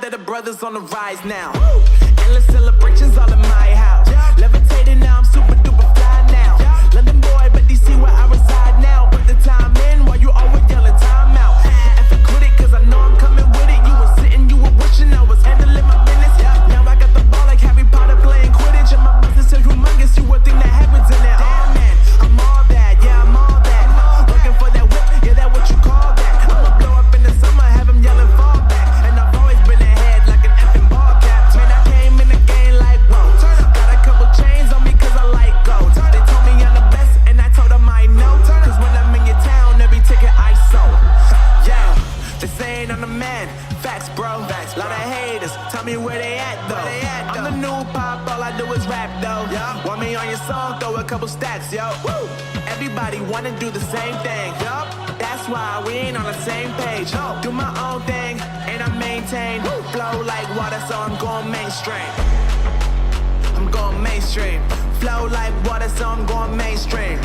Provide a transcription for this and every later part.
that the brothers on the rise now. Endless celebrations all in my house. Levitating now, I'm super duper fly now. London boy, but DC where I reside now. Put the time in while you always yelling time out. And for quit it, cause I know I'm coming with it. You were sitting, you were wishing I was handling my business. Now I got the ball like Harry Potter playing Quidditch. And my business is humongous, you would think that happens in there. Damn man, I'm all that, yeah, I'm all that. Looking for that whip, yeah, that what you call that. I'ma blow up in the summer, have them yelling fall back. And I've always been ahead like an effing ball cap. Man, I came in the game like, whoa. Got a couple chains on me cause I like gold. They told me I'm the best and I told them I know. Cause when I'm in your town, every ticket I sold. Yeah, they saying I'm the man. Facts, bro. Lot of haters, tell me where they at though. I'm the new pop, all I do is rap though. Want me on your song, throw a couple stacks, yo. Woo! Everybody wanna do the same thing, yup. That's why we ain't on the same page. Do my own thing, and I maintain. Flow like water, so I'm going mainstream. I'm going mainstream. Flow like water, so I'm going mainstream.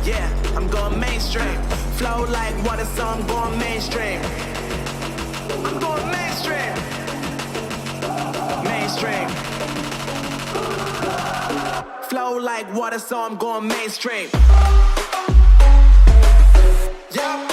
Yeah, I'm going mainstream. Flow like water, so I'm going mainstream. I'm going mainstream. Mainstream. Flow like water, so I'm going mainstream. Yeah.